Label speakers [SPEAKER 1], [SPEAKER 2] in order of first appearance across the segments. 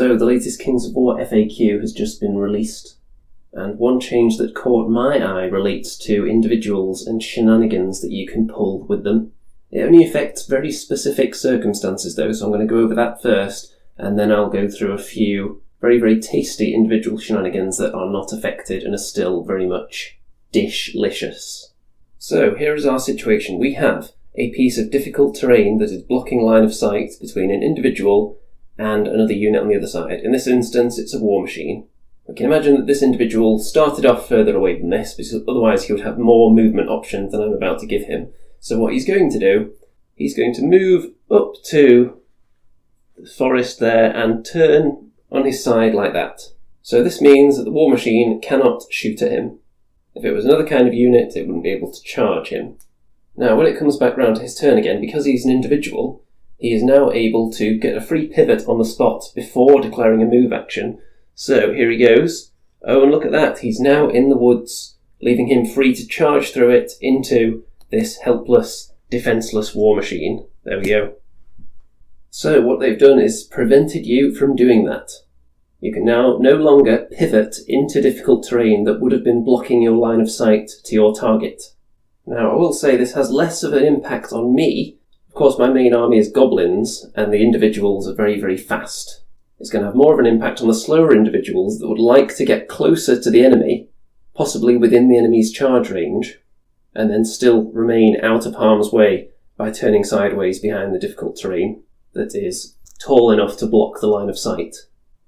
[SPEAKER 1] So the latest Kings of War FAQ has just been released, and one change that caught my eye relates to individuals and shenanigans that you can pull with them. It only affects very specific circumstances though, so I'm going to go over that first, and then I'll go through a few very, very tasty individual shenanigans that are not affected and are still very much dishlicious. So here is our situation. We have a piece of difficult terrain that is blocking line of sight between an individual and another unit on the other side. In this instance, it's a war machine. We can imagine that this individual started off further away than this, because otherwise he would have more movement options than I'm about to give him. So what he's going to do, he's going to move up to the forest there and turn on his side like that. So this means that the war machine cannot shoot at him. If it was another kind of unit, it wouldn't be able to charge him. Now, when it comes back round to his turn again, because he's an individual, he is now able to get a free pivot on the spot before declaring a move action. So here he goes. Oh, and look at that. He's now in the woods, leaving him free to charge through it into this helpless, defenceless war machine. There we go. So what they've done is prevented you from doing that. You can now no longer pivot into difficult terrain that would have been blocking your line of sight to your target. Now, I will say this has less of an impact on me. Of course, my main army is goblins, and the individuals are very, very fast. It's going to have more of an impact on the slower individuals that would like to get closer to the enemy, possibly within the enemy's charge range, and then still remain out of harm's way by turning sideways behind the difficult terrain that is tall enough to block the line of sight,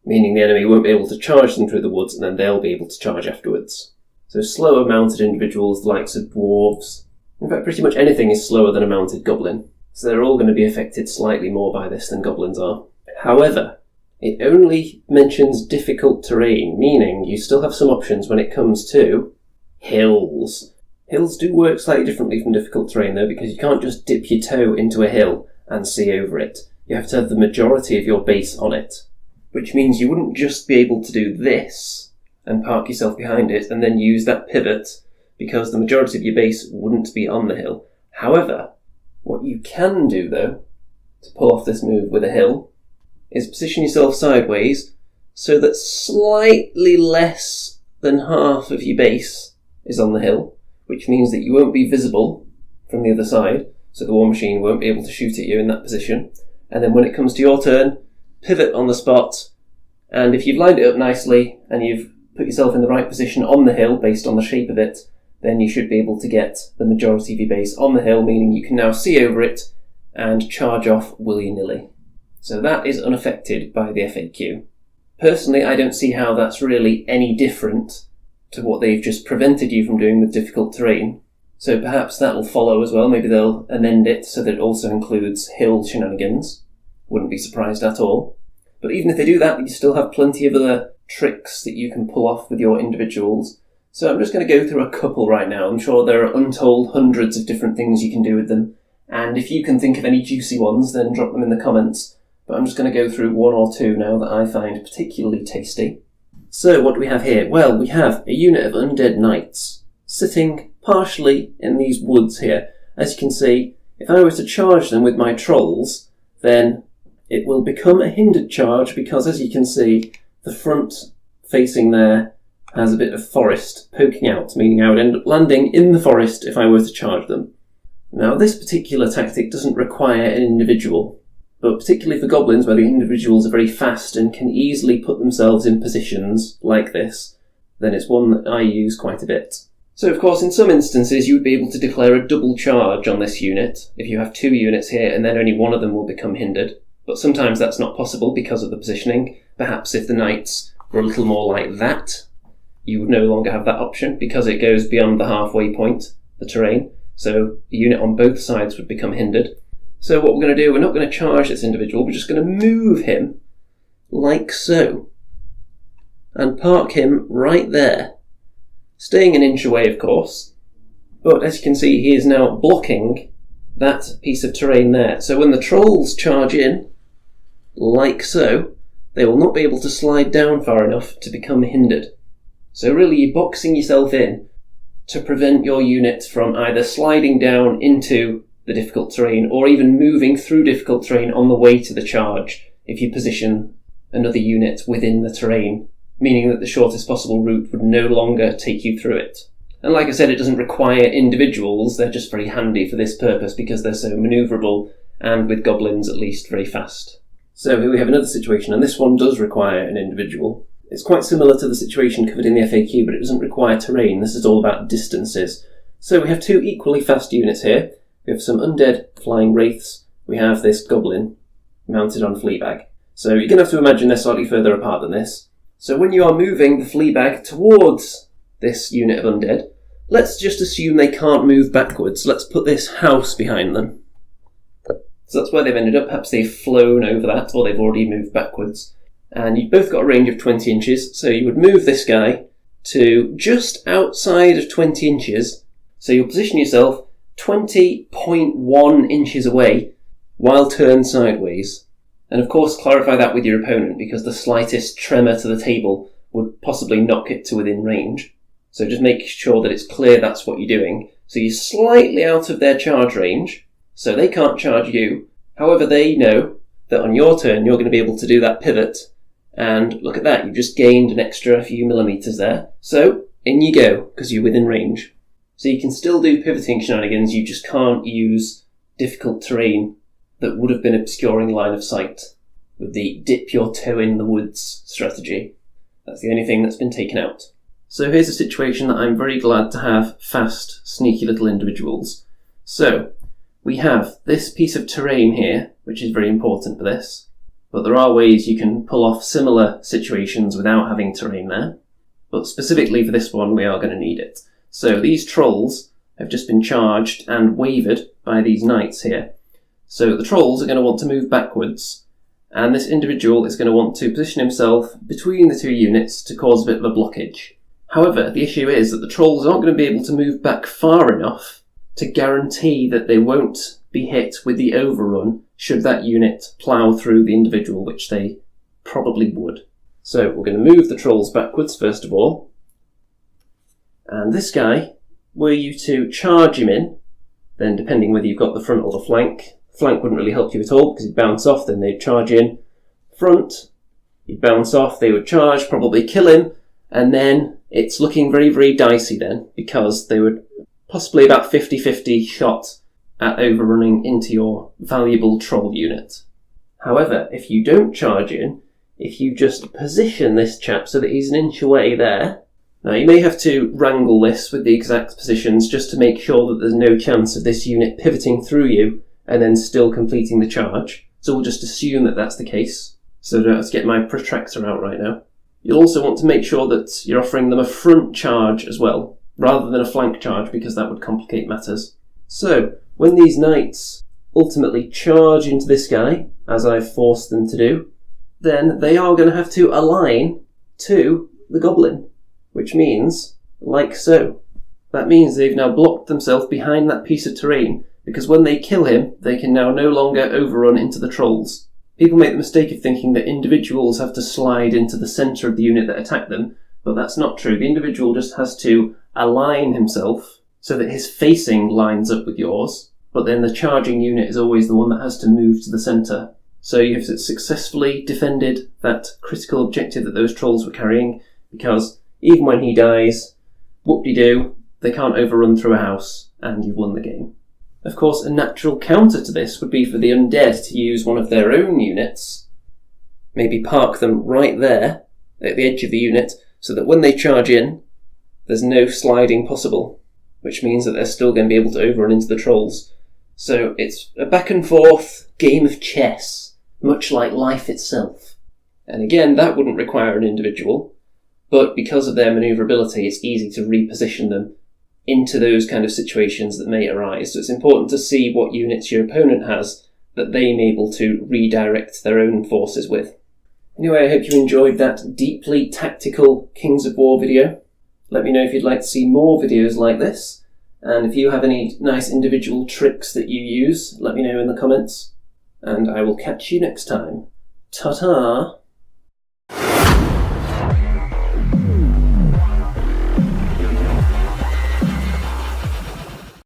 [SPEAKER 1] meaning the enemy won't be able to charge them through the woods and then they'll be able to charge afterwards. So slower mounted individuals, the likes of dwarves, in fact pretty much anything is slower than a mounted goblin, so they're all going to be affected slightly more by this than goblins are. However, it only mentions difficult terrain, meaning you still have some options when it comes to hills. Hills do work slightly differently from difficult terrain though, because you can't just dip your toe into a hill and see over it. You have to have the majority of your base on it, which means you wouldn't just be able to do this and park yourself behind it and then use that pivot, because the majority of your base wouldn't be on the hill. However, what you can do though, to pull off this move with a hill, is position yourself sideways so that slightly less than half of your base is on the hill, which means that you won't be visible from the other side, so the war machine won't be able to shoot at you in that position. And then when it comes to your turn, pivot on the spot, and if you've lined it up nicely and you've put yourself in the right position on the hill based on the shape of it, then you should be able to get the majority of your base on the hill, meaning you can now see over it and charge off willy-nilly. So that is unaffected by the FAQ. Personally, I don't see how that's really any different to what they've just prevented you from doing with difficult terrain. So perhaps that will follow as well. Maybe they'll amend it so that it also includes hill shenanigans. Wouldn't be surprised at all. But even if they do that, you still have plenty of other tricks that you can pull off with your individuals. So I'm just going to go through a couple right now. I'm sure there are untold hundreds of different things you can do with them. And if you can think of any juicy ones, then drop them in the comments. But I'm just going to go through one or two now that I find particularly tasty. So what do we have here? Well, we have a unit of undead knights sitting partially in these woods here. As you can see, if I were to charge them with my trolls, then it will become a hindered charge because, as you can see, the front facing there has a bit of forest poking out, meaning I would end up landing in the forest if I were to charge them. Now, this particular tactic doesn't require an individual, but particularly for goblins where the individuals are very fast and can easily put themselves in positions like this, then it's one that I use quite a bit. So of course in some instances you would be able to declare a double charge on this unit if you have two units here and then only one of them will become hindered. But sometimes that's not possible because of the positioning. Perhaps if the knights were a little more like that, you would no longer have that option because it goes beyond the halfway point, the terrain. So the unit on both sides would become hindered. So what we're going to do, we're not going to charge this individual, we're just going to move him like so and park him right there, staying an inch away of course, but as you can see he is now blocking that piece of terrain there. So when the trolls charge in, like so, they will not be able to slide down far enough to become hindered. So really you're boxing yourself in to prevent your unit from either sliding down into the difficult terrain or even moving through difficult terrain on the way to the charge if you position another unit within the terrain, meaning that the shortest possible route would no longer take you through it. And like I said, it doesn't require individuals, they're just very handy for this purpose because they're so manoeuvrable, and with goblins at least very fast. So here we have another situation, and this one does require an individual. It's quite similar to the situation covered in the FAQ, but it doesn't require terrain. This is all about distances. So we have two equally fast units here. We have some undead flying wraiths. We have this goblin mounted on Fleabag. So you're going to have to imagine they're slightly further apart than this. So when you are moving the Fleabag towards this unit of undead, let's just assume they can't move backwards. Let's put this house behind them. So that's where they've ended up. Perhaps they've flown over that, or they've already moved backwards. And you've both got a range of 20 inches, so you would move this guy to just outside of 20 inches. So you'll position yourself 20.1 inches away while turned sideways. And of course clarify that with your opponent, because the slightest tremor to the table would possibly knock it to within range. So just make sure that it's clear that's what you're doing. So you're slightly out of their charge range, so they can't charge you. However, they know that on your turn you're going to be able to do that pivot. And look at that, you've just gained an extra few millimetres there. So, in you go, because you're within range. So you can still do pivoting shenanigans, you just can't use difficult terrain that would have been obscuring line of sight with the dip your toe in the woods strategy. That's the only thing that's been taken out. So here's a situation that I'm very glad to have fast, sneaky little individuals. So, we have this piece of terrain here, which is very important for this. But there are ways you can pull off similar situations without having terrain there. But specifically for this one, we are going to need it. So these trolls have just been charged and wavered by these knights here. So the trolls are going to want to move backwards, and this individual is going to want to position himself between the two units to cause a bit of a blockage. However, the issue is that the trolls aren't going to be able to move back far enough to guarantee that they won't be hit with the overrun should that unit plough through the individual, which they probably would. So we're going to move the trolls backwards first of all. And this guy, were you to charge him in, then depending whether you've got the front or the flank wouldn't really help you at all because he'd bounce off, then they'd charge in. Front, he'd bounce off, they would charge, probably kill him, and then it's looking very, very dicey then because they would possibly about 50-50 shot at overrunning into your valuable troll unit. However, if you don't charge in, if you just position this chap so that he's an inch away there, now you may have to wrangle this with the exact positions just to make sure that there's no chance of this unit pivoting through you and then still completing the charge. So we'll just assume that that's the case. So I don't have to get my protractor out right now. You'll also want to make sure that you're offering them a front charge as well, rather than a flank charge, because that would complicate matters. So, when these knights ultimately charge into this guy, as I've forced them to do, then they are going to have to align to the goblin, which means, like so. That means they've now blocked themselves behind that piece of terrain, because when they kill him, they can now no longer overrun into the trolls. People make the mistake of thinking that individuals have to slide into the centre of the unit that attacked them, but that's not true. The individual just has to align himself so that his facing lines up with yours, but then the charging unit is always the one that has to move to the centre. So you've successfully defended that critical objective that those trolls were carrying, because even when he dies, whoop-de-doo, they can't overrun through a house, and you've won the game. Of course, a natural counter to this would be for the undead to use one of their own units, maybe park them right there, at the edge of the unit, so that when they charge in, there's no sliding possible, which means that they're still going to be able to overrun into the trolls. So it's a back and forth game of chess, much like life itself. And again, that wouldn't require an individual, but because of their manoeuvrability, it's easy to reposition them into those kind of situations that may arise. So it's important to see what units your opponent has that they may be able to redirect their own forces with. Anyway, I hope you enjoyed that deeply tactical Kings of War video. Let me know if you'd like to see more videos like this, and if you have any nice individual tricks that you use, let me know in the comments, and I will catch you next time. Ta-ta!